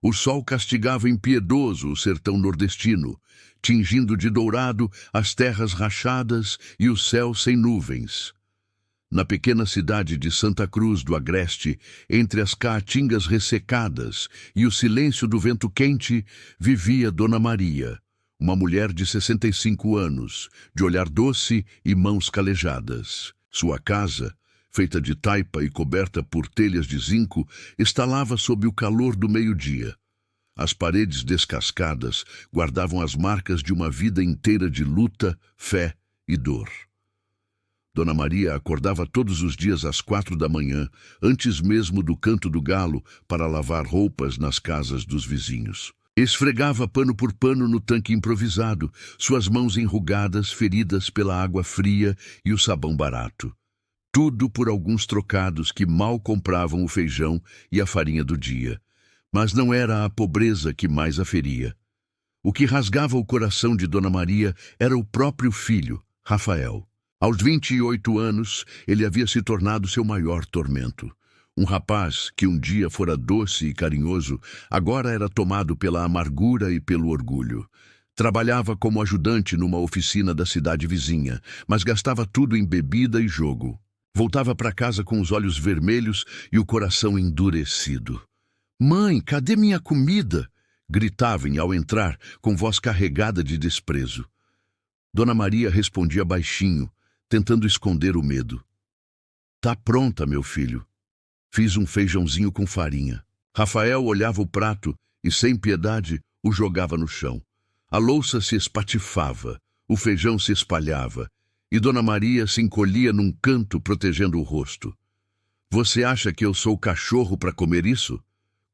O sol castigava impiedoso o sertão nordestino, tingindo de dourado as terras rachadas e o céu sem nuvens. Na pequena cidade de Santa Cruz do Agreste, entre as caatingas ressecadas e o silêncio do vento quente, vivia Dona Maria, uma mulher de 65 anos, de olhar doce e mãos calejadas. Sua casa, feita de taipa e coberta por telhas de zinco, estalava sob o calor do meio-dia. As paredes descascadas guardavam as marcas de uma vida inteira de luta, fé e dor. Dona Maria acordava todos os dias às 4 da manhã, antes mesmo do canto do galo, para lavar roupas nas casas dos vizinhos. Esfregava pano por pano no tanque improvisado, suas mãos enrugadas, feridas pela água fria e o sabão barato. Tudo por alguns trocados que mal compravam o feijão e a farinha do dia. Mas não era a pobreza que mais a feria. O que rasgava o coração de Dona Maria era o próprio filho, Rafael. Aos 28 anos, ele havia se tornado seu maior tormento. Um rapaz que um dia fora doce e carinhoso, agora era tomado pela amargura e pelo orgulho. Trabalhava como ajudante numa oficina da cidade vizinha, mas gastava tudo em bebida e jogo. Voltava para casa com os olhos vermelhos e o coração endurecido. "Mãe, cadê minha comida?" gritavam ao entrar, com voz carregada de desprezo. Dona Maria respondia baixinho, tentando esconder o medo. "Tá pronta, meu filho. Fiz um feijãozinho com farinha." Rafael olhava o prato e, sem piedade, o jogava no chão. A louça se espatifava, o feijão se espalhava, e Dona Maria se encolhia num canto protegendo o rosto. "Você acha que eu sou cachorro para comer isso?"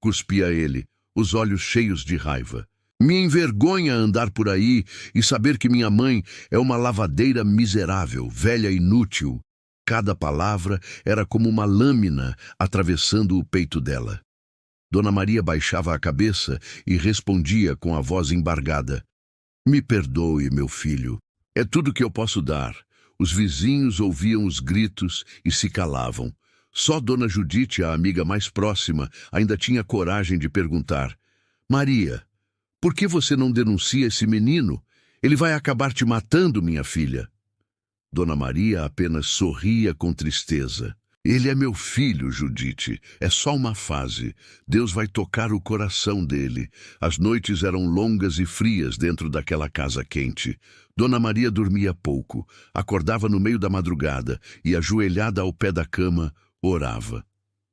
cuspia ele, os olhos cheios de raiva. "Me envergonha andar por aí e saber que minha mãe é uma lavadeira miserável, velha e inútil." Cada palavra era como uma lâmina atravessando o peito dela. Dona Maria baixava a cabeça e respondia com a voz embargada: "Me perdoe, meu filho. É tudo que eu posso dar." Os vizinhos ouviam os gritos e se calavam. Só Dona Judite, a amiga mais próxima, ainda tinha coragem de perguntar: "Maria, por que você não denuncia esse menino? Ele vai acabar te matando, minha filha." Dona Maria apenas sorria com tristeza. "Ele é meu filho, Judite. É só uma fase. Deus vai tocar o coração dele." As noites eram longas e frias dentro daquela casa quente. Dona Maria dormia pouco, acordava no meio da madrugada e, ajoelhada ao pé da cama, orava.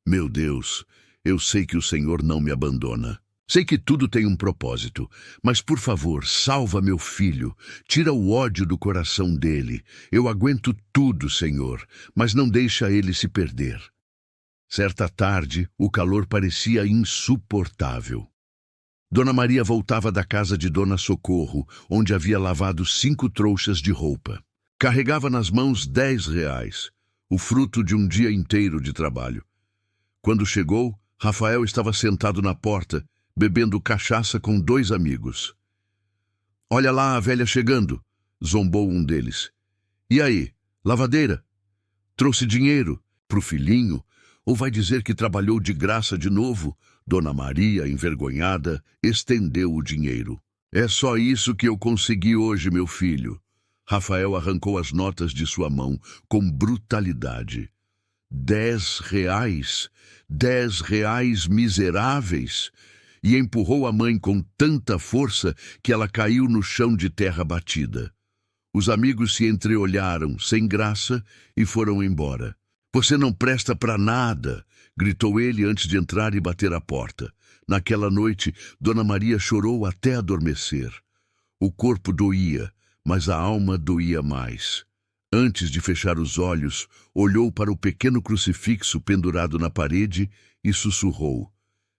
"Meu Deus, eu sei que o Senhor não me abandona. Sei que tudo tem um propósito, mas, por favor, salva meu filho. Tira o ódio do coração dele. Eu aguento tudo, Senhor, mas não deixa ele se perder." Certa tarde, o calor parecia insuportável. Dona Maria voltava da casa de Dona Socorro, onde havia lavado 5 trouxas de roupa. Carregava nas mãos R$ 10, o fruto de um dia inteiro de trabalho. Quando chegou, Rafael estava sentado na porta, bebendo cachaça com 2 amigos. "Olha lá a velha chegando", zombou um deles. "E aí, lavadeira? Trouxe dinheiro pro filhinho? Ou vai dizer que trabalhou de graça de novo?" Dona Maria, envergonhada, estendeu o dinheiro. "É só isso que eu consegui hoje, meu filho." Rafael arrancou as notas de sua mão com brutalidade. R$ 10? R$ 10 miseráveis? E empurrou a mãe com tanta força que ela caiu no chão de terra batida. Os amigos se entreolharam, sem graça, e foram embora. "Você não presta para nada", gritou ele antes de entrar e bater a porta. Naquela noite, Dona Maria chorou até adormecer. O corpo doía, mas a alma doía mais. Antes de fechar os olhos, olhou para o pequeno crucifixo pendurado na parede e sussurrou: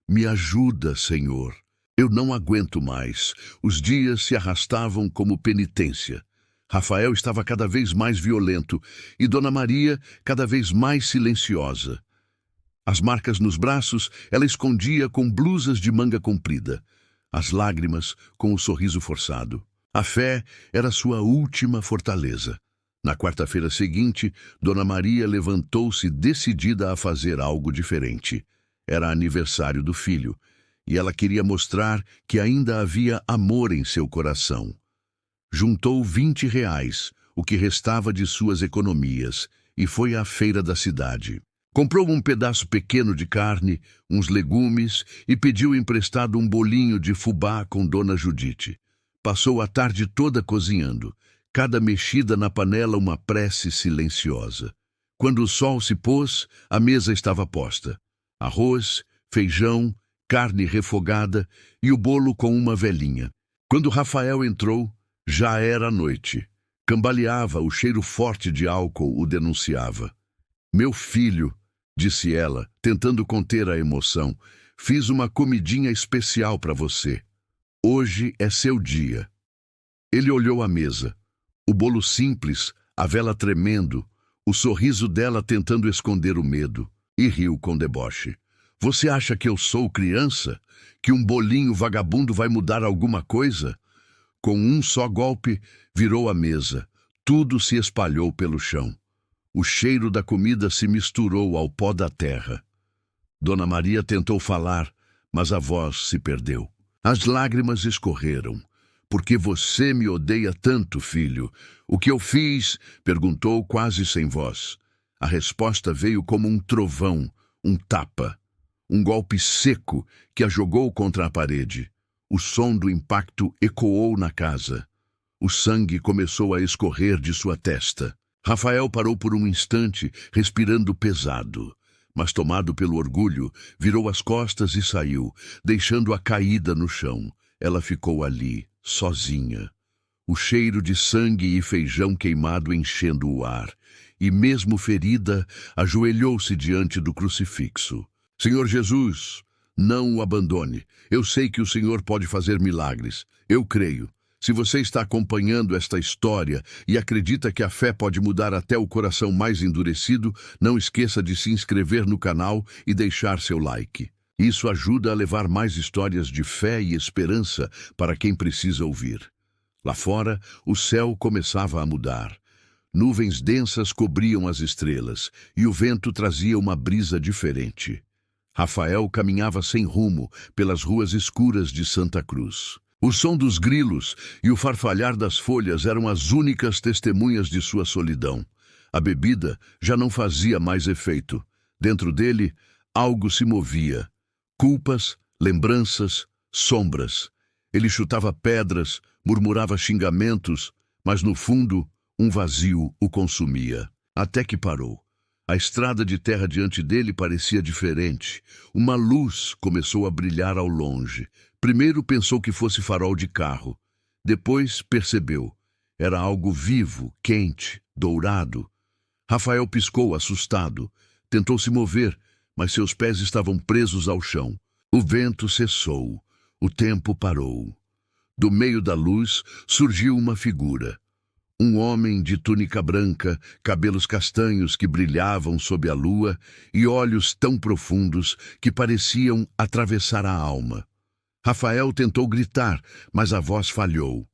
"Me ajuda, Senhor. Eu não aguento mais." Os dias se arrastavam como penitência. Rafael estava cada vez mais violento e Dona Maria cada vez mais silenciosa. As marcas nos braços ela escondia com blusas de manga comprida. As lágrimas com o sorriso forçado. A fé era sua última fortaleza. Na quarta-feira seguinte, Dona Maria levantou-se decidida a fazer algo diferente. Era aniversário do filho, e ela queria mostrar que ainda havia amor em seu coração. Juntou R$ 20, o que restava de suas economias, e foi à feira da cidade. Comprou um pedaço pequeno de carne, uns legumes e pediu emprestado um bolinho de fubá com Dona Judite. Passou a tarde toda cozinhando, cada mexida na panela uma prece silenciosa. Quando o sol se pôs, a mesa estava posta. Arroz, feijão, carne refogada e o bolo com uma velhinha. Quando Rafael entrou, já era noite. Cambaleava, o cheiro forte de álcool o denunciava. Meu filho, disse ela, tentando conter a emoção, fiz uma comidinha especial para você. Hoje é seu dia. Ele olhou a mesa. O bolo simples, a vela tremendo, o sorriso dela tentando esconder o medo, e riu com deboche. Você acha que eu sou criança? Que um bolinho vagabundo vai mudar alguma coisa? Com um só golpe, virou a mesa. Tudo se espalhou pelo chão. O cheiro da comida se misturou ao pó da terra. Dona Maria tentou falar, mas a voz se perdeu. As lágrimas escorreram. Por que você me odeia tanto, filho? O que eu fiz? Perguntou quase sem voz. A resposta veio como um trovão, um tapa. Um golpe seco que a jogou contra a parede. O som do impacto ecoou na casa. O sangue começou a escorrer de sua testa. Rafael parou por um instante, respirando pesado. Mas, tomado pelo orgulho, virou as costas e saiu, deixando-a caída no chão. Ela ficou ali, sozinha. O cheiro de sangue e feijão queimado enchendo o ar. E, mesmo ferida, ajoelhou-se diante do crucifixo. Senhor Jesus, não o abandone. Eu sei que o Senhor pode fazer milagres. Eu creio. Se você está acompanhando esta história e acredita que a fé pode mudar até o coração mais endurecido, não esqueça de se inscrever no canal e deixar seu like. Isso ajuda a levar mais histórias de fé e esperança para quem precisa ouvir. Lá fora, o céu começava a mudar. Nuvens densas cobriam as estrelas e o vento trazia uma brisa diferente. Rafael caminhava sem rumo pelas ruas escuras de Santa Cruz. O som dos grilos e o farfalhar das folhas eram as únicas testemunhas de sua solidão. A bebida já não fazia mais efeito. Dentro dele, algo se movia. Culpas, lembranças, sombras. Ele chutava pedras, murmurava xingamentos, mas no fundo, um vazio o consumia. Até que parou. A estrada de terra diante dele parecia diferente. Uma luz começou a brilhar ao longe. Primeiro pensou que fosse farol de carro. Depois percebeu. Era algo vivo, quente, dourado. Rafael piscou, assustado. Tentou se mover, mas seus pés estavam presos ao chão. O vento cessou. O tempo parou. Do meio da luz surgiu uma figura. Um homem de túnica branca, cabelos castanhos que brilhavam sob a lua e olhos tão profundos que pareciam atravessar a alma. Rafael tentou gritar, mas a voz falhou.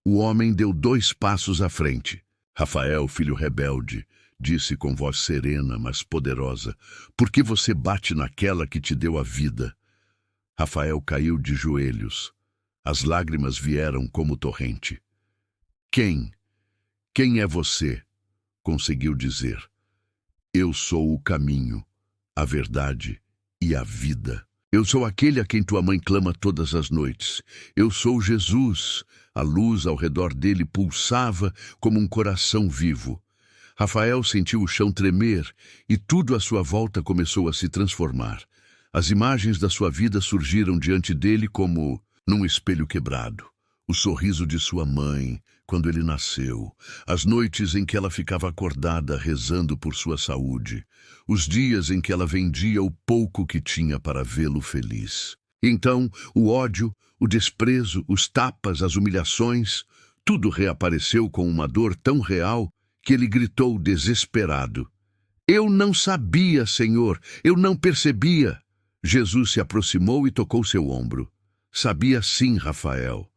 O homem deu 2 passos à frente. Rafael, filho rebelde, disse com voz serena, mas poderosa, por que você bate naquela que te deu a vida? Rafael caiu de joelhos. As lágrimas vieram como torrente. Quem é você? Conseguiu dizer. Eu sou o caminho, a verdade e a vida. Eu sou aquele a quem tua mãe clama todas as noites. Eu sou Jesus. A luz ao redor dele pulsava como um coração vivo. Rafael sentiu o chão tremer e tudo à sua volta começou a se transformar. As imagens da sua vida surgiram diante dele como num espelho quebrado. O sorriso de sua mãe, quando ele nasceu, as noites em que ela ficava acordada rezando por sua saúde, os dias em que ela vendia o pouco que tinha para vê-lo feliz. Então, o ódio, o desprezo, os tapas, as humilhações, tudo reapareceu com uma dor tão real que ele gritou desesperado. Eu não sabia, Senhor, eu não percebia. Jesus se aproximou e tocou seu ombro. Sabia sim, Rafael.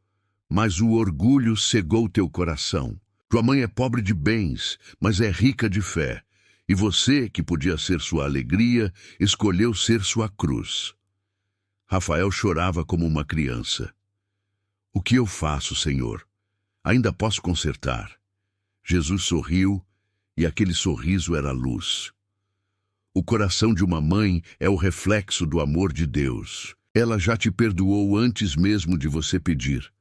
Mas o orgulho cegou teu coração. Tua mãe é pobre de bens, mas é rica de fé. E você, que podia ser sua alegria, escolheu ser sua cruz. Rafael chorava como uma criança. O que eu faço, Senhor? Ainda posso consertar. Jesus sorriu, e aquele sorriso era luz. O coração de uma mãe é o reflexo do amor de Deus. Ela já te perdoou antes mesmo de você pedir.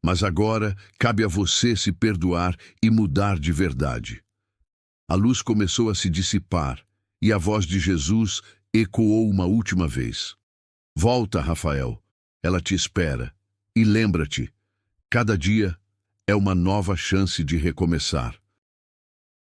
Mas agora cabe a você se perdoar e mudar de verdade. A luz começou a se dissipar, e a voz de Jesus ecoou uma última vez. Volta, Rafael. Ela te espera. E lembra-te, cada dia é uma nova chance de recomeçar.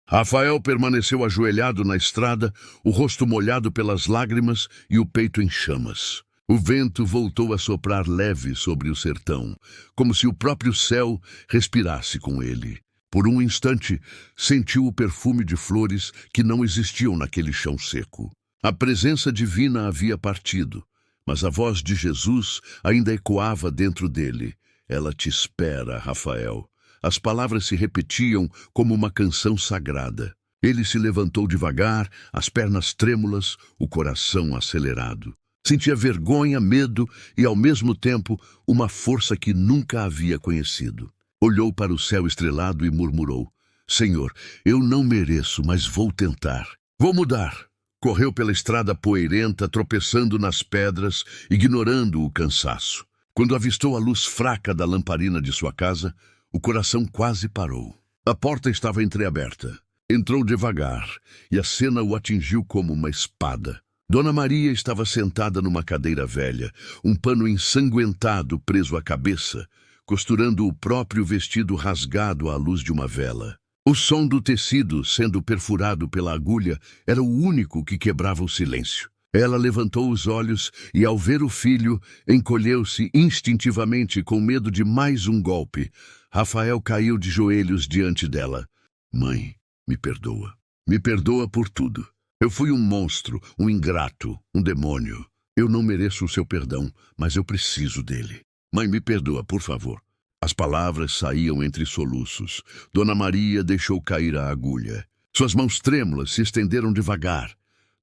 Rafael permaneceu ajoelhado na estrada, o rosto molhado pelas lágrimas e o peito em chamas. O vento voltou a soprar leve sobre o sertão, como se o próprio céu respirasse com ele. Por um instante, sentiu o perfume de flores que não existiam naquele chão seco. A presença divina havia partido, mas a voz de Jesus ainda ecoava dentro dele. Ela te espera, Rafael. As palavras se repetiam como uma canção sagrada. Ele se levantou devagar, as pernas trêmulas, o coração acelerado. Sentia vergonha, medo e, ao mesmo tempo, uma força que nunca havia conhecido. Olhou para o céu estrelado e murmurou: Senhor, eu não mereço, mas vou tentar. Vou mudar. Correu pela estrada poeirenta, tropeçando nas pedras, ignorando o cansaço. Quando avistou a luz fraca da lamparina de sua casa, o coração quase parou. A porta estava entreaberta. Entrou devagar, e a cena o atingiu como uma espada. Dona Maria estava sentada numa cadeira velha, um pano ensanguentado preso à cabeça, costurando o próprio vestido rasgado à luz de uma vela. O som do tecido sendo perfurado pela agulha era o único que quebrava o silêncio. Ela levantou os olhos e, ao ver o filho, encolheu-se instintivamente com medo de mais um golpe. Rafael caiu de joelhos diante dela. Mãe, me perdoa. Me perdoa por tudo. Eu fui um monstro, um ingrato, um demônio. Eu não mereço o seu perdão, mas eu preciso dele. Mãe, me perdoa, por favor. As palavras saíam entre soluços. Dona Maria deixou cair a agulha. Suas mãos trêmulas se estenderam devagar.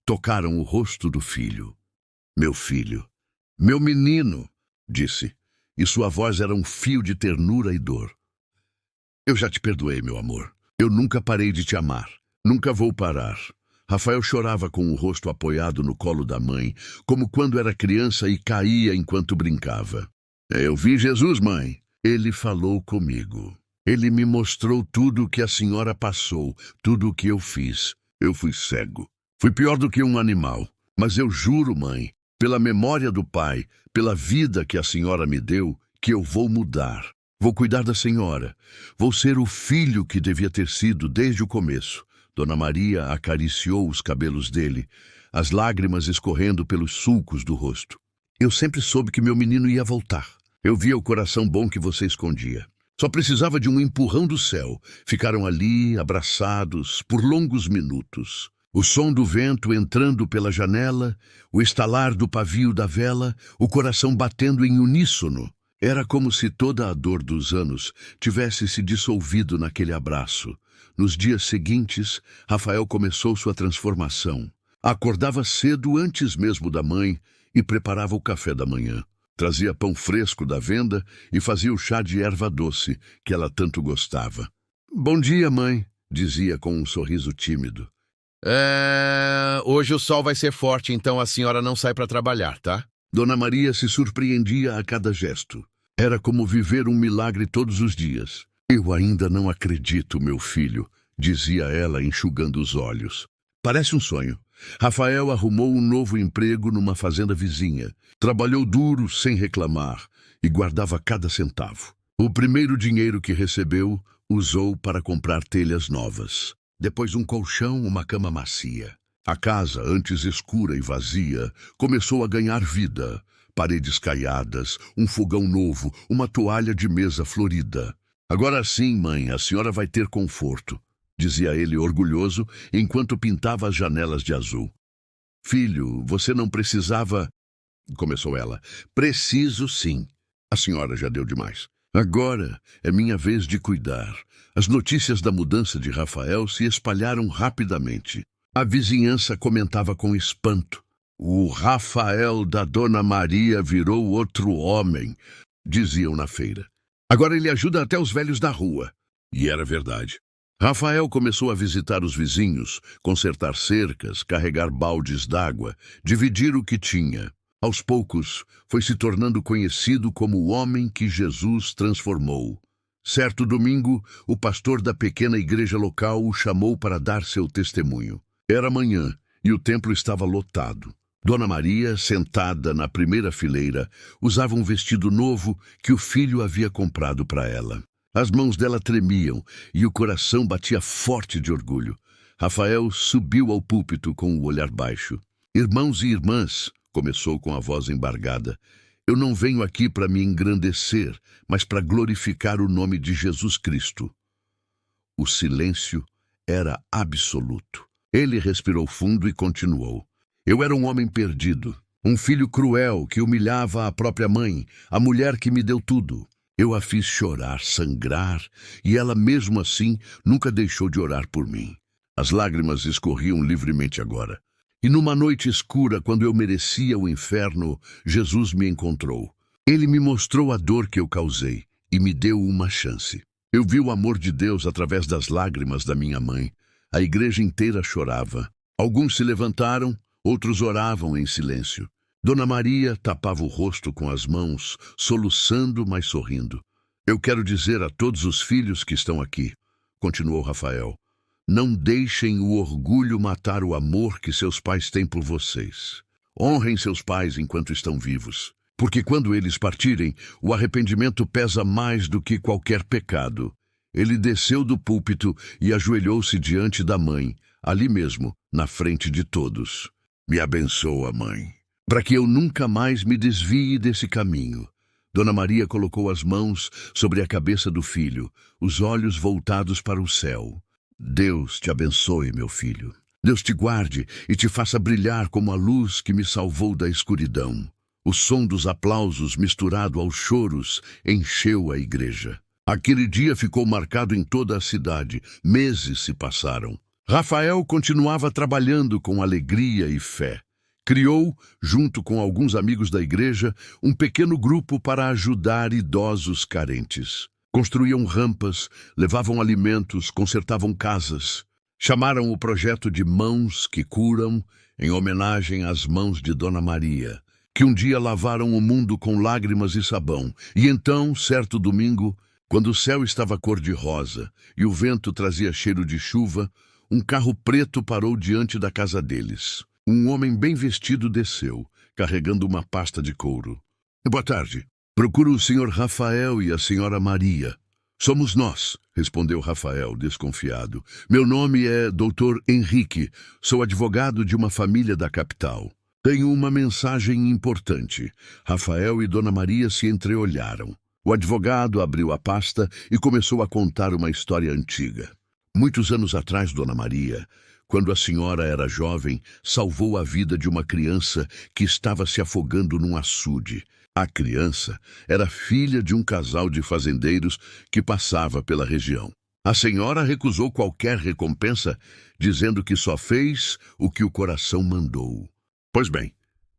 Tocaram o rosto do filho. Meu filho, meu menino, disse, e sua voz era um fio de ternura e dor. Eu já te perdoei, meu amor. Eu nunca parei de te amar. Nunca vou parar. Rafael chorava com o rosto apoiado no colo da mãe, como quando era criança e caía enquanto brincava. Eu vi Jesus, mãe. Ele falou comigo. Ele me mostrou tudo o que a senhora passou, tudo o que eu fiz. Eu fui cego. Fui pior do que um animal. Mas eu juro, mãe, pela memória do pai, pela vida que a senhora me deu, que eu vou mudar. Vou cuidar da senhora. Vou ser o filho que devia ter sido desde o começo. Dona Maria acariciou os cabelos dele, as lágrimas escorrendo pelos sulcos do rosto. Eu sempre soube que meu menino ia voltar. Eu via o coração bom que você escondia. Só precisava de um empurrão do céu. Ficaram ali, abraçados, por longos minutos. O som do vento entrando pela janela, o estalar do pavio da vela, o coração batendo em uníssono. Era como se toda a dor dos anos tivesse se dissolvido naquele abraço. Nos dias seguintes, Rafael começou sua transformação. Acordava cedo antes mesmo da mãe e preparava o café da manhã. Trazia pão fresco da venda e fazia o chá de erva doce, que ela tanto gostava. Bom dia, mãe, dizia com um sorriso tímido. Hoje o sol vai ser forte, então a senhora não sai para trabalhar, tá? Dona Maria se surpreendia a cada gesto. Era como viver um milagre todos os dias. Eu ainda não acredito, meu filho, dizia ela, enxugando os olhos. Parece um sonho. Rafael arrumou um novo emprego numa fazenda vizinha. Trabalhou duro, sem reclamar, e guardava cada centavo. O primeiro dinheiro que recebeu, usou para comprar telhas novas. Depois um colchão, uma cama macia. A casa, antes escura e vazia, começou a ganhar vida. Paredes caiadas, um fogão novo, uma toalha de mesa florida. Agora sim, mãe, a senhora vai ter conforto, dizia ele orgulhoso, enquanto pintava as janelas de azul. Filho, você não precisava... Começou ela. Preciso sim. A senhora já deu demais. Agora é minha vez de cuidar. As notícias da mudança de Rafael se espalharam rapidamente. A vizinhança comentava com espanto. O Rafael da Dona Maria virou outro homem, diziam na feira. Agora ele ajuda até os velhos da rua. E era verdade. Rafael começou a visitar os vizinhos, consertar cercas, carregar baldes d'água, dividir o que tinha. Aos poucos, foi se tornando conhecido como o homem que Jesus transformou. Certo domingo, o pastor da pequena igreja local o chamou para dar seu testemunho. Era manhã e o templo estava lotado. Dona Maria, sentada na primeira fileira, usava um vestido novo que o filho havia comprado para ela. As mãos dela tremiam e o coração batia forte de orgulho. Rafael subiu ao púlpito com o olhar baixo. Irmãos e irmãs, começou com a voz embargada, eu não venho aqui para me engrandecer, mas para glorificar o nome de Jesus Cristo. O silêncio era absoluto. Ele respirou fundo e continuou. Eu era um homem perdido, um filho cruel que humilhava a própria mãe, a mulher que me deu tudo. Eu a fiz chorar, sangrar, e ela mesmo assim nunca deixou de orar por mim. As lágrimas escorriam livremente agora. E numa noite escura, quando eu merecia o inferno, Jesus me encontrou. Ele me mostrou a dor que eu causei e me deu uma chance. Eu vi o amor de Deus através das lágrimas da minha mãe. A igreja inteira chorava. Alguns se levantaram, outros oravam em silêncio. Dona Maria tapava o rosto com as mãos, soluçando, mas sorrindo. Eu quero dizer a todos os filhos que estão aqui, continuou Rafael, não deixem o orgulho matar o amor que seus pais têm por vocês. Honrem seus pais enquanto estão vivos, porque quando eles partirem, o arrependimento pesa mais do que qualquer pecado. Ele desceu do púlpito e ajoelhou-se diante da mãe, ali mesmo, na frente de todos. Me abençoa, mãe, para que eu nunca mais me desvie desse caminho. Dona Maria colocou as mãos sobre a cabeça do filho, os olhos voltados para o céu. Deus te abençoe, meu filho. Deus te guarde e te faça brilhar como a luz que me salvou da escuridão. O som dos aplausos misturado aos choros encheu a igreja. Aquele dia ficou marcado em toda a cidade. Meses se passaram. Rafael continuava trabalhando com alegria e fé. Criou, junto com alguns amigos da igreja, um pequeno grupo para ajudar idosos carentes. Construíam rampas, levavam alimentos, consertavam casas. Chamaram o projeto de Mãos que Curam, em homenagem às mãos de Dona Maria, que um dia lavaram o mundo com lágrimas e sabão. E então, certo domingo, quando o céu estava cor-de-rosa e o vento trazia cheiro de chuva, um carro preto parou diante da casa deles. Um homem bem vestido desceu, carregando uma pasta de couro. Boa tarde. Procuro o senhor Rafael e a senhora Maria. Somos nós, respondeu Rafael, desconfiado. Meu nome é Dr. Henrique. Sou advogado de uma família da capital. Tenho uma mensagem importante. Rafael e Dona Maria se entreolharam. O advogado abriu a pasta e começou a contar uma história antiga. Muitos anos atrás, Dona Maria, quando a senhora era jovem, salvou a vida de uma criança que estava se afogando num açude. A criança era filha de um casal de fazendeiros que passava pela região. A senhora recusou qualquer recompensa, dizendo que só fez o que o coração mandou. Pois bem,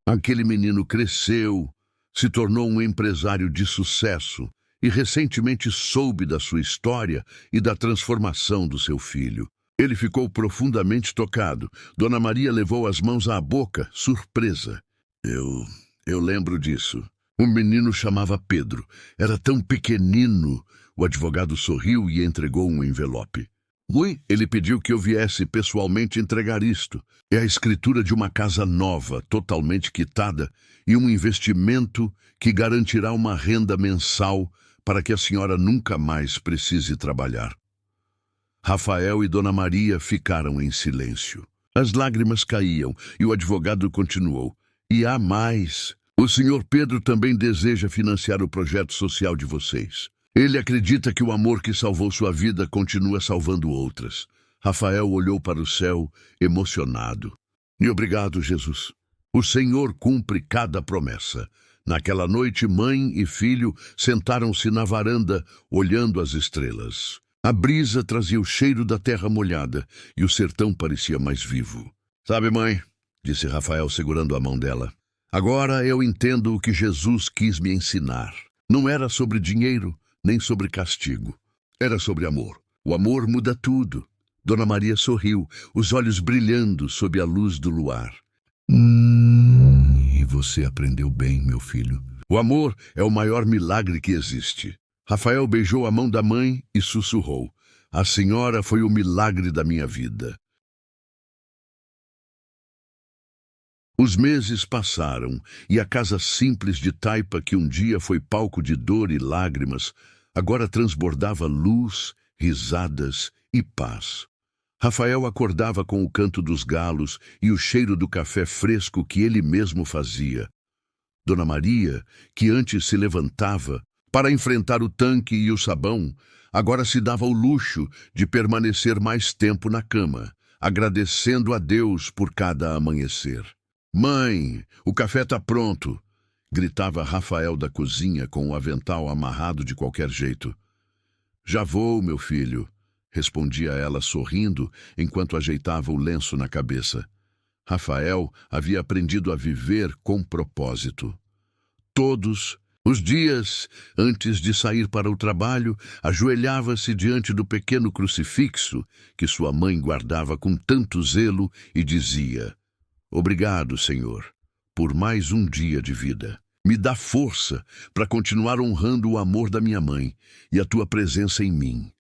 aquele menino cresceu, se tornou um empresário de sucesso e recentemente soube da sua história e da transformação do seu filho. Ele ficou profundamente tocado. Dona Maria levou as mãos à boca, surpresa. Eu lembro disso. Um menino chamava Pedro. Era tão pequenino. O advogado sorriu e entregou um envelope. Ele pediu que eu viesse pessoalmente entregar isto. É a escritura de uma casa nova, totalmente quitada, e um investimento que garantirá uma renda mensal para que a senhora nunca mais precise trabalhar. Rafael e Dona Maria ficaram em silêncio. As lágrimas caíam e o advogado continuou. E há mais. O senhor Pedro também deseja financiar o projeto social de vocês. Ele acredita que o amor que salvou sua vida continua salvando outras. Rafael olhou para o céu, emocionado. E obrigado, Jesus. O Senhor cumpre cada promessa. Naquela noite, mãe e filho sentaram-se na varanda, olhando as estrelas. A brisa trazia o cheiro da terra molhada e o sertão parecia mais vivo. Sabe, mãe, disse Rafael segurando a mão dela. Agora eu entendo o que Jesus quis me ensinar. Não era sobre dinheiro, nem sobre castigo. Era sobre amor. O amor muda tudo. Dona Maria sorriu, os olhos brilhando sob a luz do luar. E você aprendeu bem, meu filho. O amor é o maior milagre que existe. Rafael beijou a mão da mãe e sussurrou. A senhora foi o milagre da minha vida. Os meses passaram e a casa simples de taipa que um dia foi palco de dor e lágrimas, agora transbordava luz, risadas e paz. Rafael acordava com o canto dos galos e o cheiro do café fresco que ele mesmo fazia. Dona Maria, que antes se levantava para enfrentar o tanque e o sabão, agora se dava o luxo de permanecer mais tempo na cama, agradecendo a Deus por cada amanhecer. Mãe, o café está pronto, gritava Rafael da cozinha com o avental amarrado de qualquer jeito. Já vou, meu filho, respondia ela sorrindo enquanto ajeitava o lenço na cabeça. Rafael havia aprendido a viver com propósito. Todos os dias, antes de sair para o trabalho, ajoelhava-se diante do pequeno crucifixo que sua mãe guardava com tanto zelo e dizia: Obrigado, Senhor, por mais um dia de vida. Me dá força para continuar honrando o amor da minha mãe e a tua presença em mim.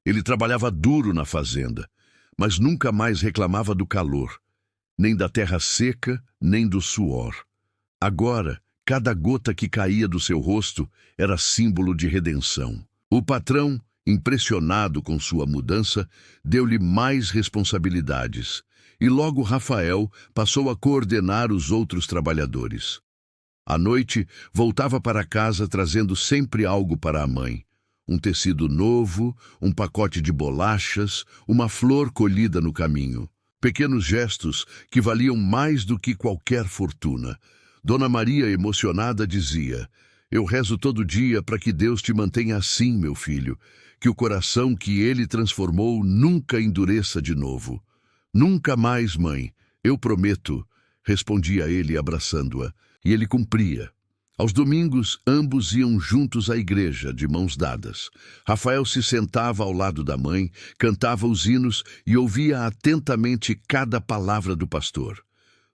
Ele trabalhava duro na fazenda, mas nunca mais reclamava do calor, nem da terra seca, nem do suor. Agora, cada gota que caía do seu rosto era símbolo de redenção. O patrão, impressionado com sua mudança, deu-lhe mais responsabilidades, e logo Rafael passou a coordenar os outros trabalhadores. À noite, voltava para casa trazendo sempre algo para a mãe. Um tecido novo, um pacote de bolachas, uma flor colhida no caminho. Pequenos gestos que valiam mais do que qualquer fortuna. Dona Maria, emocionada, dizia: Eu rezo todo dia para que Deus te mantenha assim, meu filho, que o coração que ele transformou nunca endureça de novo. Nunca mais, mãe, eu prometo, respondia ele abraçando-a, e ele cumpria. Aos domingos, ambos iam juntos à igreja, de mãos dadas. Rafael se sentava ao lado da mãe, cantava os hinos e ouvia atentamente cada palavra do pastor.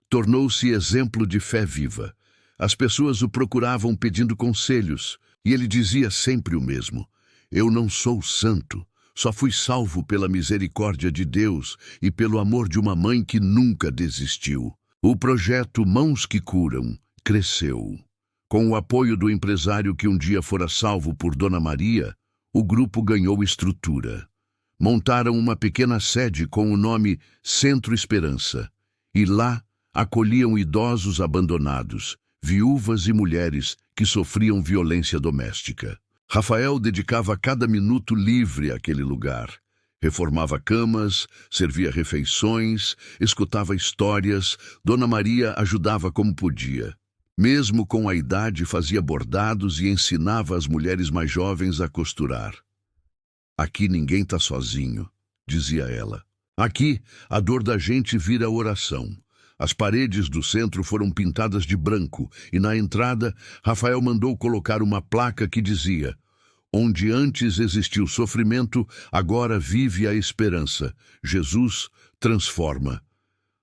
Tornou-se exemplo de fé viva. As pessoas o procuravam pedindo conselhos, e ele dizia sempre o mesmo: Eu não sou santo, só fui salvo pela misericórdia de Deus e pelo amor de uma mãe que nunca desistiu. O projeto Mãos que Curam cresceu. Com o apoio do empresário que um dia fora salvo por Dona Maria, o grupo ganhou estrutura. Montaram uma pequena sede com o nome Centro Esperança, e lá acolhiam idosos abandonados, viúvas e mulheres que sofriam violência doméstica. Rafael dedicava cada minuto livre àquele lugar. Reformava camas, servia refeições, escutava histórias, Dona Maria ajudava como podia. Mesmo com a idade, fazia bordados e ensinava as mulheres mais jovens a costurar. Aqui ninguém está sozinho, dizia ela. Aqui, a dor da gente vira oração. As paredes do centro foram pintadas de branco e na entrada, Rafael mandou colocar uma placa que dizia: Onde antes existiu sofrimento, agora vive a esperança. Jesus transforma.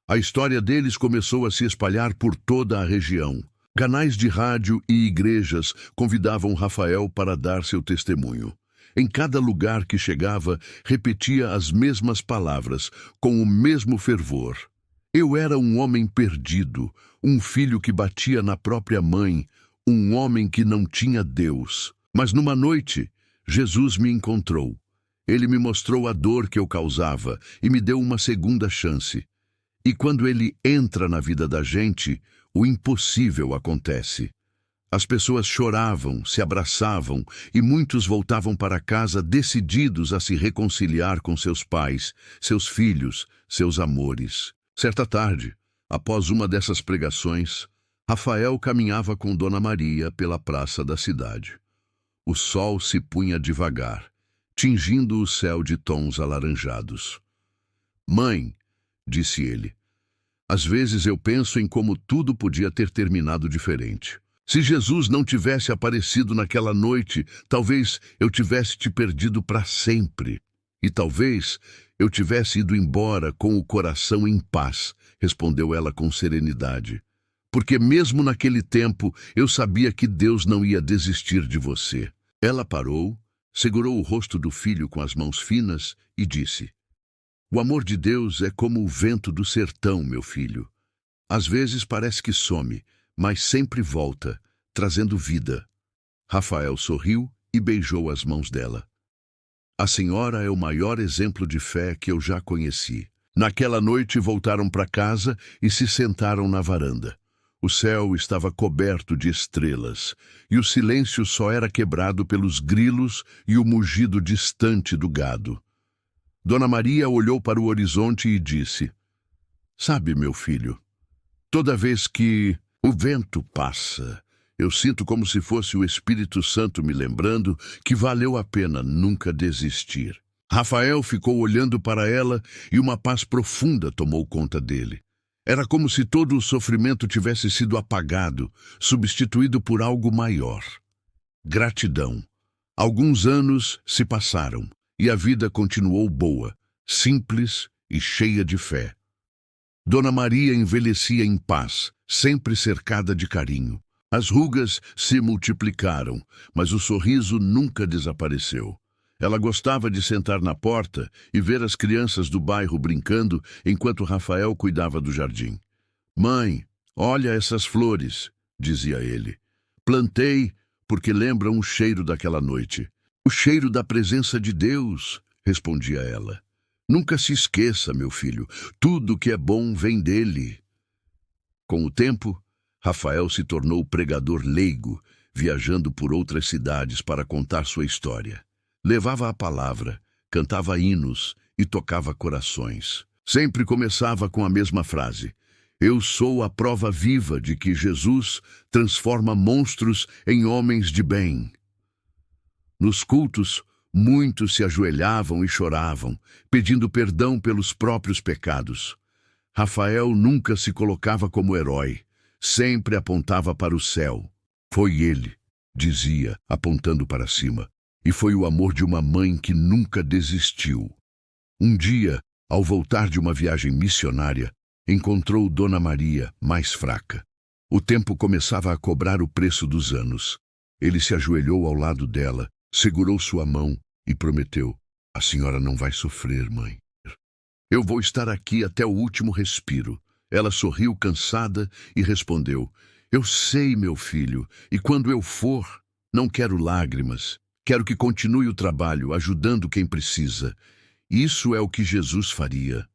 A história deles começou a se espalhar por toda a região. Canais de rádio e igrejas convidavam Rafael para dar seu testemunho. Em cada lugar que chegava, repetia as mesmas palavras, com o mesmo fervor. Eu era um homem perdido, um filho que batia na própria mãe, um homem que não tinha Deus. Mas numa noite, Jesus me encontrou. Ele me mostrou a dor que eu causava e me deu uma segunda chance. E quando ele entra na vida da gente, o impossível acontece. As pessoas choravam, se abraçavam e muitos voltavam para casa decididos a se reconciliar com seus pais, seus filhos, seus amores. Certa tarde, após uma dessas pregações, Rafael caminhava com Dona Maria pela praça da cidade. O sol se punha devagar, tingindo o céu de tons alaranjados. Mãe, disse ele, Às vezes eu penso em como tudo podia ter terminado diferente. Se Jesus não tivesse aparecido naquela noite, talvez eu tivesse te perdido para sempre. E talvez eu tivesse ido embora com o coração em paz, respondeu ela com serenidade. Porque mesmo naquele tempo eu sabia que Deus não ia desistir de você. Ela parou, segurou o rosto do filho com as mãos finas e disse: O amor de Deus é como o vento do sertão, meu filho. Às vezes parece que some, mas sempre volta, trazendo vida. Rafael sorriu e beijou as mãos dela. A senhora é o maior exemplo de fé que eu já conheci. Naquela noite voltaram para casa e se sentaram na varanda. O céu estava coberto de estrelas, e o silêncio só era quebrado pelos grilos e o mugido distante do gado. Dona Maria olhou para o horizonte e disse: Sabe, meu filho, toda vez que o vento passa, eu sinto como se fosse o Espírito Santo me lembrando que valeu a pena nunca desistir. Rafael ficou olhando para ela e uma paz profunda tomou conta dele. Era como se todo o sofrimento tivesse sido apagado, substituído por algo maior. Gratidão. Alguns anos se passaram e a vida continuou boa, simples e cheia de fé. Dona Maria envelhecia em paz, sempre cercada de carinho. As rugas se multiplicaram, mas o sorriso nunca desapareceu. Ela gostava de sentar na porta e ver as crianças do bairro brincando enquanto Rafael cuidava do jardim. Mãe, olha essas flores, dizia ele. Plantei porque lembram o cheiro daquela noite. O cheiro da presença de Deus, respondia ela. Nunca se esqueça, meu filho, tudo que é bom vem dele. Com o tempo, Rafael se tornou pregador leigo, viajando por outras cidades para contar sua história. Levava a palavra, cantava hinos e tocava corações. Sempre começava com a mesma frase: Eu sou a prova viva de que Jesus transforma monstros em homens de bem. Nos cultos, muitos se ajoelhavam e choravam, pedindo perdão pelos próprios pecados. Rafael nunca se colocava como herói, sempre apontava para o céu. Foi ele, dizia, apontando para cima. E foi o amor de uma mãe que nunca desistiu. Um dia, ao voltar de uma viagem missionária, encontrou Dona Maria, mais fraca. O tempo começava a cobrar o preço dos anos. Ele se ajoelhou ao lado dela, segurou sua mão e prometeu: A senhora não vai sofrer, mãe. Eu vou estar aqui até o último respiro. Ela sorriu cansada e respondeu: Eu sei, meu filho, e quando eu for, não quero lágrimas. Quero que continue o trabalho, ajudando quem precisa. Isso é o que Jesus faria.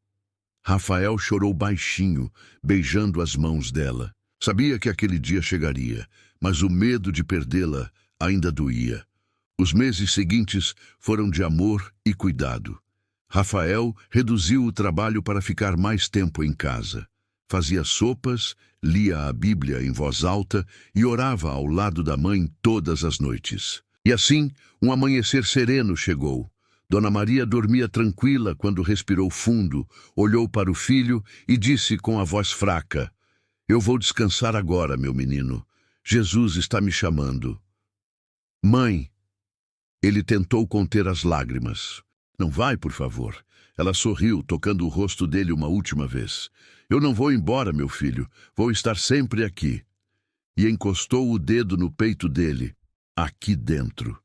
Rafael chorou baixinho, beijando as mãos dela. Sabia que aquele dia chegaria, mas o medo de perdê-la ainda doía. Os meses seguintes foram de amor e cuidado. Rafael reduziu o trabalho para ficar mais tempo em casa. Fazia sopas, lia a Bíblia em voz alta e orava ao lado da mãe todas as noites. E assim, um amanhecer sereno chegou. Dona Maria dormia tranquila quando respirou fundo, olhou para o filho e disse com a voz fraca: Eu vou descansar agora, meu menino. Jesus está me chamando. Mãe, ele tentou conter as lágrimas. Não vai, por favor. Ela sorriu, tocando o rosto dele uma última vez. Eu não vou embora, meu filho. Vou estar sempre aqui. E encostou o dedo no peito dele. Aqui dentro.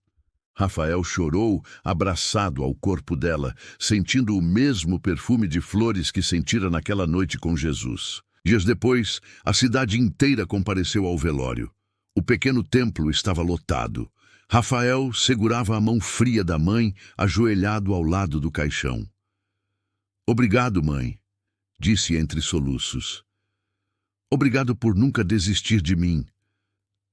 Rafael chorou, abraçado ao corpo dela, sentindo o mesmo perfume de flores que sentira naquela noite com Jesus. Dias depois, a cidade inteira compareceu ao velório. O pequeno templo estava lotado. Rafael segurava a mão fria da mãe, ajoelhado ao lado do caixão. Obrigado, mãe, disse entre soluços. Obrigado por nunca desistir de mim.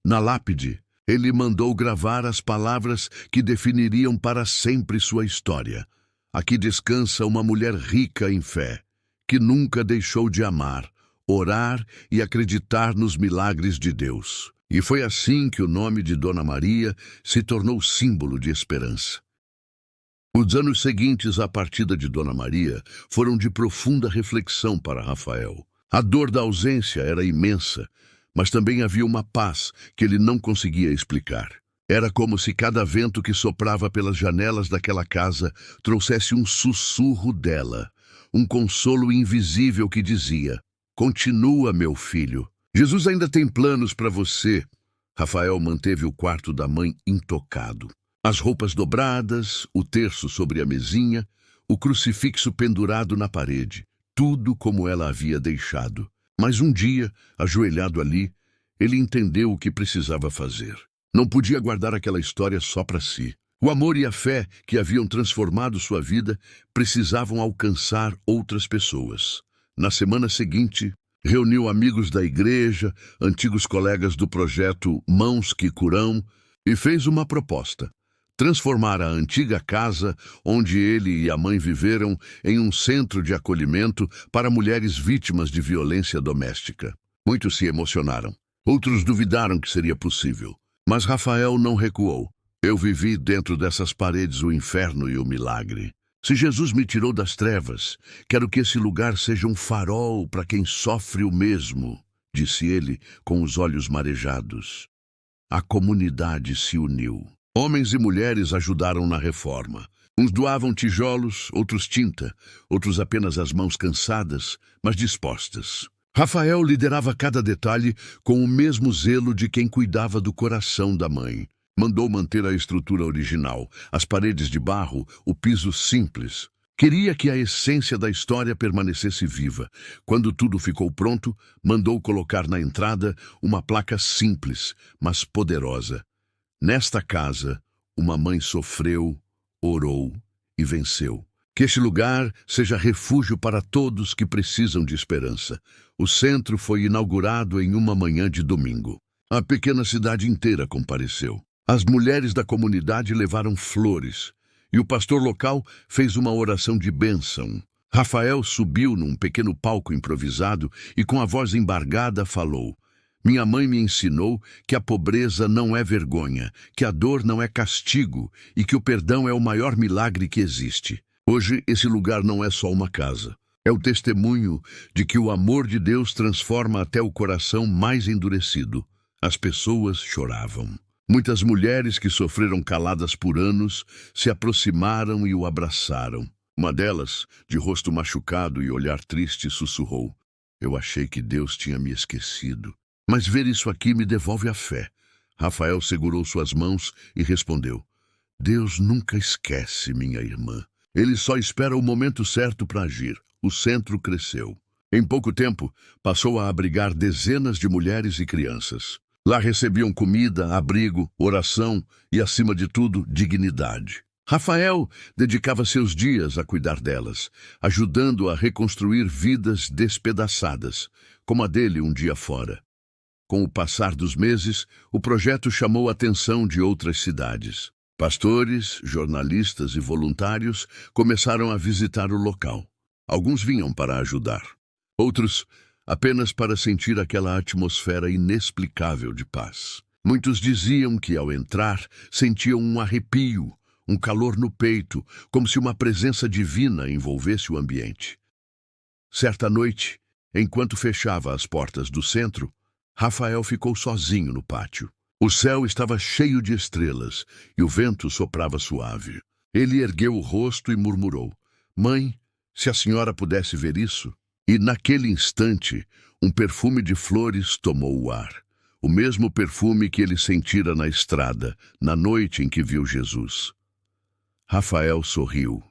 Na lápide, ele mandou gravar as palavras que definiriam para sempre sua história. Aqui descansa uma mulher rica em fé, que nunca deixou de amar, orar e acreditar nos milagres de Deus. E foi assim que o nome de Dona Maria se tornou símbolo de esperança. Os anos seguintes à partida de Dona Maria foram de profunda reflexão para Rafael. A dor da ausência era imensa, mas também havia uma paz que ele não conseguia explicar. Era como se cada vento que soprava pelas janelas daquela casa trouxesse um sussurro dela, um consolo invisível que dizia: "Continua, meu filho. Jesus ainda tem planos para você." Rafael manteve o quarto da mãe intocado. As roupas dobradas, o terço sobre a mesinha, o crucifixo pendurado na parede, tudo como ela havia deixado. Mas um dia, ajoelhado ali, ele entendeu o que precisava fazer. Não podia guardar aquela história só para si. O amor e a fé que haviam transformado sua vida precisavam alcançar outras pessoas. Na semana seguinte, reuniu amigos da igreja, antigos colegas do projeto Mãos que Curam, e fez uma proposta: transformar a antiga casa onde ele e a mãe viveram em um centro de acolhimento para mulheres vítimas de violência doméstica. Muitos se emocionaram. Outros duvidaram que seria possível. Mas Rafael não recuou. Eu vivi dentro dessas paredes o inferno e o milagre. Se Jesus me tirou das trevas, quero que esse lugar seja um farol para quem sofre o mesmo, disse ele com os olhos marejados. A comunidade se uniu. Homens e mulheres ajudaram na reforma. Uns doavam tijolos, outros tinta, outros apenas as mãos cansadas, mas dispostas. Rafael liderava cada detalhe com o mesmo zelo de quem cuidava do coração da mãe. Mandou manter a estrutura original, as paredes de barro, o piso simples. Queria que a essência da história permanecesse viva. Quando tudo ficou pronto, mandou colocar na entrada uma placa simples, mas poderosa. Nesta casa, uma mãe sofreu, orou e venceu. Que este lugar seja refúgio para todos que precisam de esperança. O centro foi inaugurado em uma manhã de domingo. A pequena cidade inteira compareceu. As mulheres da comunidade levaram flores, e o pastor local fez uma oração de bênção. Rafael subiu num pequeno palco improvisado e com a voz embargada falou: "Minha mãe me ensinou que a pobreza não é vergonha, que a dor não é castigo e que o perdão é o maior milagre que existe. Hoje, esse lugar não é só uma casa. É o testemunho de que o amor de Deus transforma até o coração mais endurecido." As pessoas choravam. Muitas mulheres que sofreram caladas por anos se aproximaram e o abraçaram. Uma delas, de rosto machucado e olhar triste, sussurrou: "Eu achei que Deus tinha me esquecido. Mas ver isso aqui me devolve a fé." Rafael segurou suas mãos e respondeu: "Deus nunca esquece, minha irmã. Ele só espera o momento certo para agir." O centro cresceu. Em pouco tempo, passou a abrigar dezenas de mulheres e crianças. Lá recebiam comida, abrigo, oração e, acima de tudo, dignidade. Rafael dedicava seus dias a cuidar delas, ajudando a reconstruir vidas despedaçadas, como a dele um dia fora. Com o passar dos meses, o projeto chamou a atenção de outras cidades. Pastores, jornalistas e voluntários começaram a visitar o local. Alguns vinham para ajudar. Outros apenas para sentir aquela atmosfera inexplicável de paz. Muitos diziam que, ao entrar, sentiam um arrepio, um calor no peito, como se uma presença divina envolvesse o ambiente. Certa noite, enquanto fechava as portas do centro, Rafael ficou sozinho no pátio. O céu estava cheio de estrelas e o vento soprava suave. Ele ergueu o rosto e murmurou: "Mãe, se a senhora pudesse ver isso." E naquele instante, um perfume de flores tomou o ar. O mesmo perfume que ele sentira na estrada, na noite em que viu Jesus. Rafael sorriu,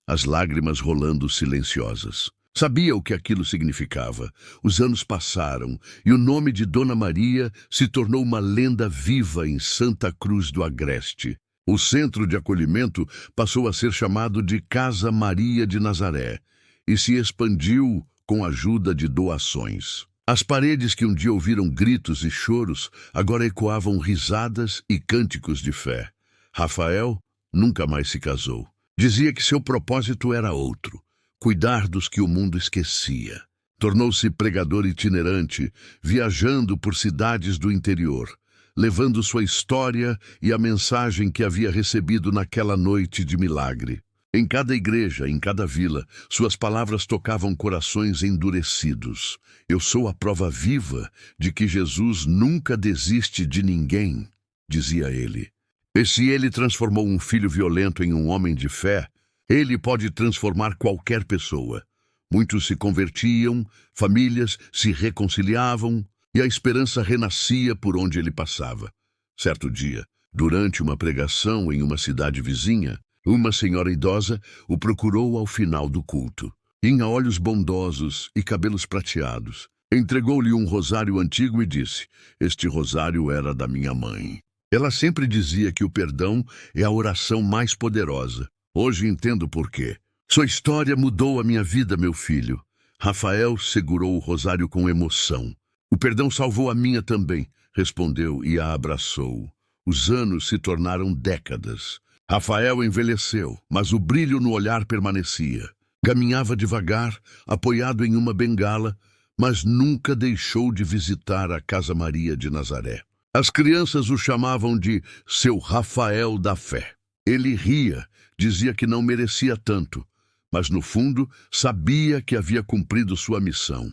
as lágrimas rolando silenciosas. Sabia o que aquilo significava. Os anos passaram e o nome de Dona Maria se tornou uma lenda viva em Santa Cruz do Agreste. O centro de acolhimento passou a ser chamado de Casa Maria de Nazaré e se expandiu com a ajuda de doações. As paredes que um dia ouviram gritos e choros agora ecoavam risadas e cânticos de fé. Rafael nunca mais se casou. Dizia que seu propósito era outro: cuidar dos que o mundo esquecia. Tornou-se pregador itinerante, viajando por cidades do interior, levando sua história e a mensagem que havia recebido naquela noite de milagre. Em cada igreja, em cada vila, suas palavras tocavam corações endurecidos. Eu sou a prova viva de que Jesus nunca desiste de ninguém, dizia ele. E se ele transformou um filho violento em um homem de fé, ele pode transformar qualquer pessoa. Muitos se convertiam, famílias se reconciliavam e a esperança renascia por onde ele passava. Certo dia, durante uma pregação em uma cidade vizinha, uma senhora idosa o procurou ao final do culto. Tinha olhos bondosos e cabelos prateados. Entregou-lhe um rosário antigo e disse: "Este rosário era da minha mãe. Ela sempre dizia que o perdão é a oração mais poderosa. Hoje entendo por quê. Sua história mudou a minha vida, meu filho." Rafael segurou o rosário com emoção. "O perdão salvou a minha também", respondeu e a abraçou. Os anos se tornaram décadas. Rafael envelheceu, mas o brilho no olhar permanecia. Caminhava devagar, apoiado em uma bengala, mas nunca deixou de visitar a Casa Maria de Nazaré. As crianças o chamavam de seu Rafael da fé. Ele ria, dizia que não merecia tanto, mas no fundo sabia que havia cumprido sua missão.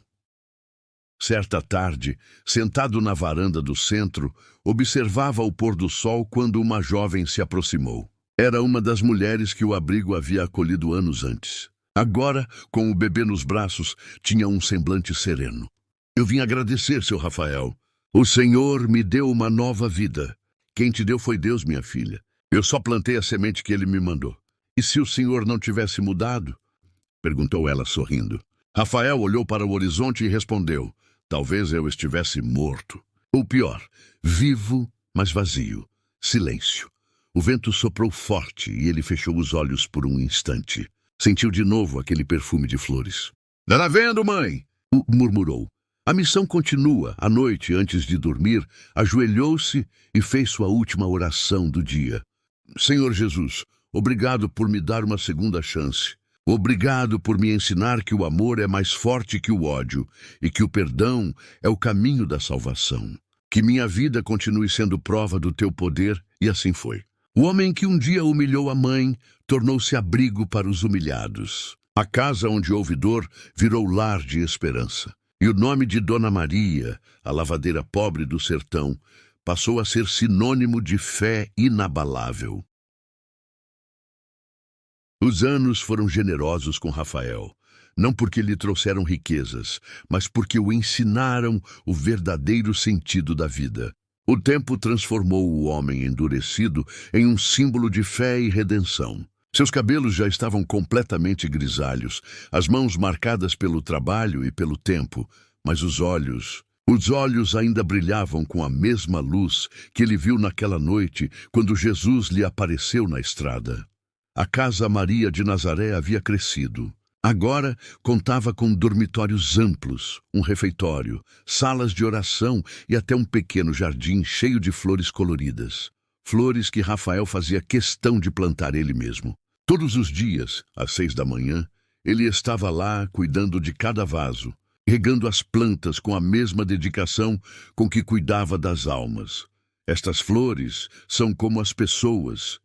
Certa tarde, sentado na varanda do centro, observava o pôr do sol quando uma jovem se aproximou. Era uma das mulheres que o abrigo havia acolhido anos antes. Agora, com o bebê nos braços, tinha um semblante sereno. "Eu vim agradecer, seu Rafael. O Senhor me deu uma nova vida. Quem te deu foi Deus, minha filha. Eu só plantei a semente que Ele me mandou." "E se o Senhor não tivesse mudado?" perguntou ela sorrindo. Rafael olhou para o horizonte e respondeu: "Talvez eu estivesse morto. Ou pior, vivo, mas vazio. Silêncio." O vento soprou forte e ele fechou os olhos por um instante. Sentiu de novo aquele perfume de flores. "Tá vendo, mãe?" murmurou. A missão continua. À noite, antes de dormir, ajoelhou-se e fez sua última oração do dia. "Senhor Jesus, obrigado por me dar uma segunda chance. Obrigado por me ensinar que o amor é mais forte que o ódio e que o perdão é o caminho da salvação. Que minha vida continue sendo prova do teu poder." E assim foi. O homem que um dia humilhou a mãe tornou-se abrigo para os humilhados. A casa onde houve dor virou lar de esperança. E o nome de Dona Maria, a lavadeira pobre do sertão, passou a ser sinônimo de fé inabalável. Os anos foram generosos com Rafael, não porque lhe trouxeram riquezas, mas porque o ensinaram o verdadeiro sentido da vida. O tempo transformou o homem endurecido em um símbolo de fé e redenção. Seus cabelos já estavam completamente grisalhos, as mãos marcadas pelo trabalho e pelo tempo, mas os olhos ainda brilhavam com a mesma luz que ele viu naquela noite quando Jesus lhe apareceu na estrada. A Casa Maria de Nazaré havia crescido. Agora contava com dormitórios amplos, um refeitório, salas de oração e até um pequeno jardim cheio de flores coloridas. Flores que Rafael fazia questão de plantar ele mesmo. Todos os dias, às 6 da manhã, ele estava lá cuidando de cada vaso, regando as plantas com a mesma dedicação com que cuidava das almas. "Estas flores são como as pessoas",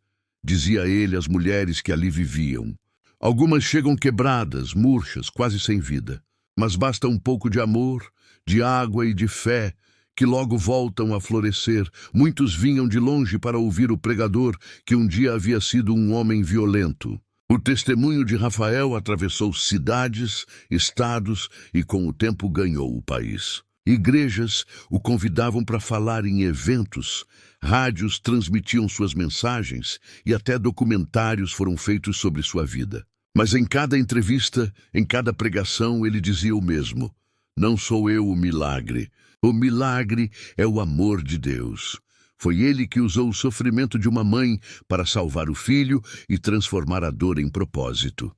dizia ele às mulheres que ali viviam. "Algumas chegam quebradas, murchas, quase sem vida. Mas basta um pouco de amor, de água e de fé, que logo voltam a florescer." Muitos vinham de longe para ouvir o pregador, que um dia havia sido um homem violento. O testemunho de Rafael atravessou cidades, estados e com o tempo ganhou o país. Igrejas o convidavam para falar em eventos, rádios transmitiam suas mensagens e até documentários foram feitos sobre sua vida. Mas em cada entrevista, em cada pregação, ele dizia o mesmo: "Não sou eu o milagre. O milagre é o amor de Deus." Foi ele que usou o sofrimento de uma mãe para salvar o filho e transformar a dor em propósito.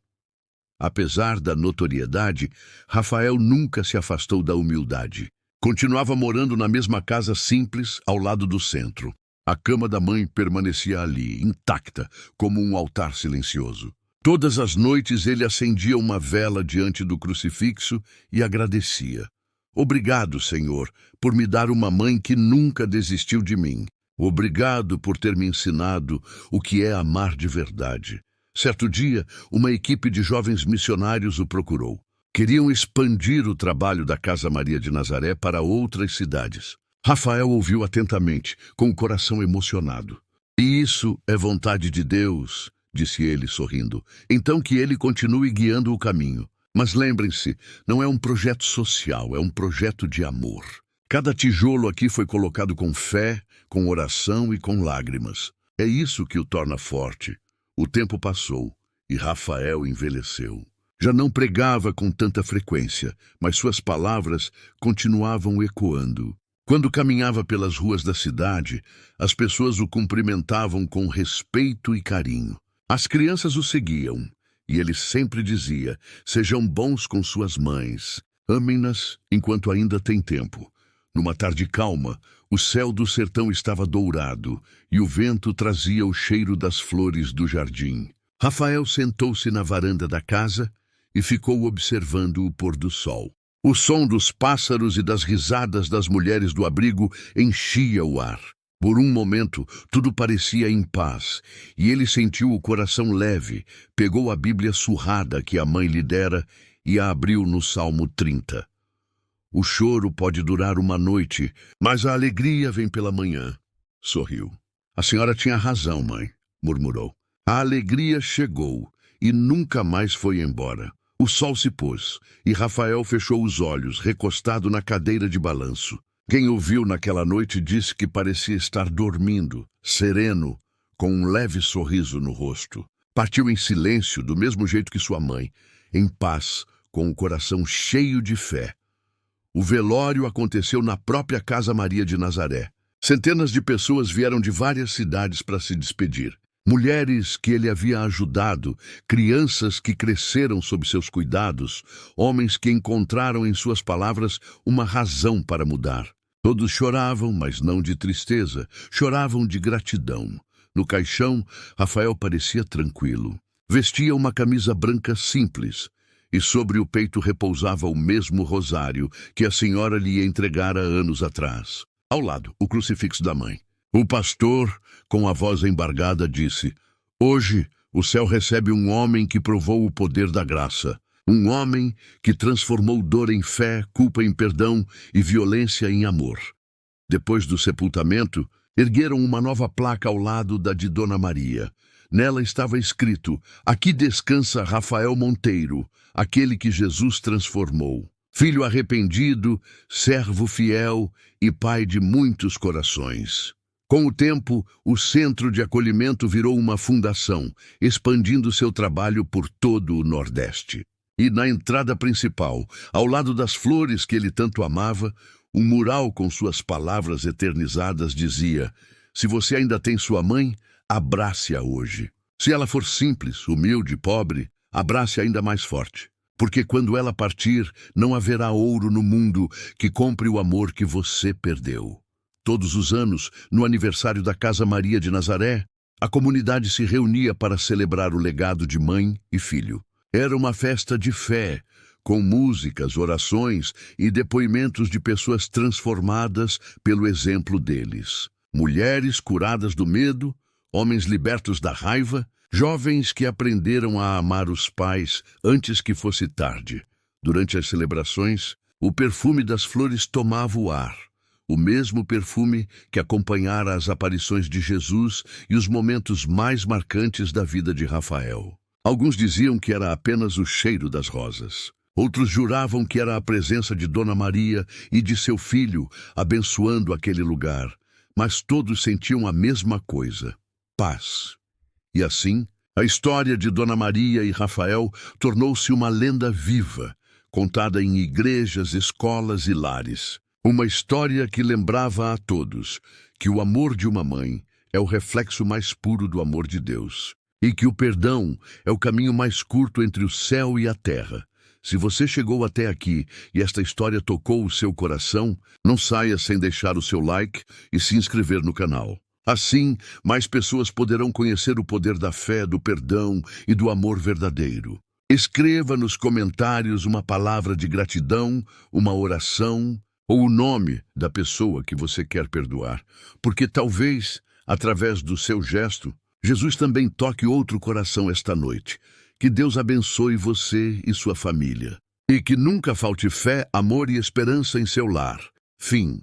Apesar da notoriedade, Rafael nunca se afastou da humildade. Continuava morando na mesma casa simples, ao lado do centro. A cama da mãe permanecia ali, intacta, como um altar silencioso. Todas as noites ele acendia uma vela diante do crucifixo e agradecia. "Obrigado, Senhor, por me dar uma mãe que nunca desistiu de mim. Obrigado por ter me ensinado o que é amar de verdade. Certo dia, uma equipe de jovens missionários o procurou. Queriam expandir o trabalho da Casa Maria de Nazaré para outras cidades. Rafael ouviu atentamente, com o coração emocionado. "E isso é vontade de Deus", disse ele, sorrindo. "Então que ele continue guiando o caminho. Mas lembrem-se, não é um projeto social, é um projeto de amor. Cada tijolo aqui foi colocado com fé, com oração e com lágrimas. É isso que o torna forte." O tempo passou e Rafael envelheceu. Já não pregava com tanta frequência, mas suas palavras continuavam ecoando. Quando caminhava pelas ruas da cidade, as pessoas o cumprimentavam com respeito e carinho. As crianças o seguiam, e ele sempre dizia: "Sejam bons com suas mães, amem-nas enquanto ainda tem tempo." Numa tarde calma, o céu do sertão estava dourado, e o vento trazia o cheiro das flores do jardim. Rafael sentou-se na varanda da casa e ficou observando o pôr do sol. O som dos pássaros e das risadas das mulheres do abrigo enchia o ar. Por um momento, tudo parecia em paz, e ele sentiu o coração leve, pegou a Bíblia surrada que a mãe lhe dera e a abriu no Salmo 30. "O choro pode durar uma noite, mas a alegria vem pela manhã." Sorriu. "A senhora tinha razão, mãe", murmurou. A alegria chegou e nunca mais foi embora. O sol se pôs, e Rafael fechou os olhos, recostado na cadeira de balanço. Quem o viu naquela noite disse que parecia estar dormindo, sereno, com um leve sorriso no rosto. Partiu em silêncio, do mesmo jeito que sua mãe, em paz, com o coração cheio de fé. O velório aconteceu na própria Casa Maria de Nazaré. Centenas de pessoas vieram de várias cidades para se despedir. Mulheres que ele havia ajudado, crianças que cresceram sob seus cuidados, homens que encontraram em suas palavras uma razão para mudar. Todos choravam, mas não de tristeza, choravam de gratidão. No caixão, Rafael parecia tranquilo. Vestia uma camisa branca simples, e sobre o peito repousava o mesmo rosário que a senhora lhe entregara anos atrás. Ao lado, o crucifixo da mãe. O pastor, com a voz embargada, disse: "Hoje o céu recebe um homem que provou o poder da graça. Um homem que transformou dor em fé, culpa em perdão e violência em amor." Depois do sepultamento, ergueram uma nova placa ao lado da de Dona Maria. Nela estava escrito: "Aqui descansa Rafael Monteiro, aquele que Jesus transformou. Filho arrependido, servo fiel e pai de muitos corações." Com o tempo, o Centro de Acolhimento virou uma fundação, expandindo seu trabalho por todo o Nordeste. E na entrada principal, ao lado das flores que ele tanto amava, um mural com suas palavras eternizadas dizia: "Se você ainda tem sua mãe, abrace-a hoje. Se ela for simples, humilde, pobre, abrace ainda mais forte. Porque quando ela partir, não haverá ouro no mundo que compre o amor que você perdeu." Todos os anos, no aniversário da Casa Maria de Nazaré, a comunidade se reunia para celebrar o legado de mãe e filho. Era uma festa de fé, com músicas, orações e depoimentos de pessoas transformadas pelo exemplo deles. Mulheres curadas do medo, homens libertos da raiva, jovens que aprenderam a amar os pais antes que fosse tarde. Durante as celebrações, o perfume das flores tomava o ar. O mesmo perfume que acompanhara as aparições de Jesus e os momentos mais marcantes da vida de Rafael. Alguns diziam que era apenas o cheiro das rosas. Outros juravam que era a presença de Dona Maria e de seu filho abençoando aquele lugar. Mas todos sentiam a mesma coisa: paz. E assim, a história de Dona Maria e Rafael tornou-se uma lenda viva, contada em igrejas, escolas e lares. Uma história que lembrava a todos que o amor de uma mãe é o reflexo mais puro do amor de Deus e que o perdão é o caminho mais curto entre o céu e a terra. Se você chegou até aqui e esta história tocou o seu coração, não saia sem deixar o seu like e se inscrever no canal. Assim, mais pessoas poderão conhecer o poder da fé, do perdão e do amor verdadeiro. Escreva nos comentários uma palavra de gratidão, uma oração ou o nome da pessoa que você quer perdoar, porque talvez, através do seu gesto, Jesus também toque outro coração esta noite. Que Deus abençoe você e sua família. E que nunca falte fé, amor e esperança em seu lar. Fim.